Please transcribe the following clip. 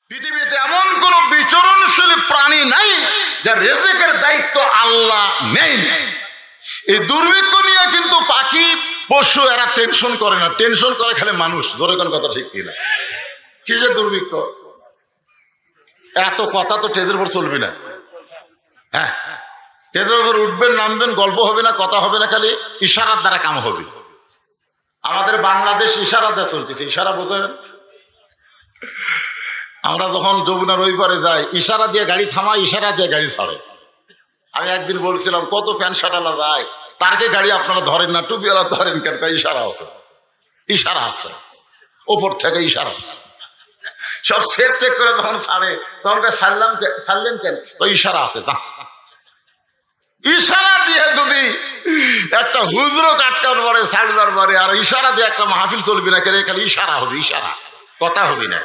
পৃথিবীতে এমন কোন বিচরণশীল প্রাণী নাই যার রিজিকের দায়িত্ব আল্লাহ নেই। এই দুর্ভিক্ষ নিয়ে কিন্তু পাখি পশু এরা টেনশন করে না, টেনশন করে খালি মানুষ। ধরে কোন কথা ঠিক কিনা? কি যে দুর্ভিক্ষ, এত কথা তো টেজের উপর চলবে না। হ্যাঁ, টেজের উপর উঠবেন নামবেন, গল্প হবে না, কথা হবে না, খালি ইশারার দ্বারা কাম হবে। আমাদের বাংলাদেশ ইশারা দিয়ে চলতেছে, ইশারা বোঝেন? আমরা যখন যমুনার ওই পারে যাই, ইশারা দিয়ে গাড়ি থামায়, ইশারা দিয়ে গাড়ি ছাড়ে। আমি একদিন বলছিলাম কত প্যান্ট শার্টওয়ালা যায়, তারকে গাড়ি আপনারা ধরেন না, টুপিওয়ালা ধরেন কেন? ইশারা আছে, ইশারা আছে, ওপর থেকে ইশারা আছে। সব সেট চেক করে যখন ছাড়ে তখন ছাড়লেন কেন? তো ইশারা আছে। তা ইশারা দিয়ে যদি একটা হুজরো কাটকার পরে ছাড়বার পরে আর ইশারা দিয়ে একটা মাহফিল চলবি না কেন? খালি ইশারা হবে, ইশারা, কথা হবে না।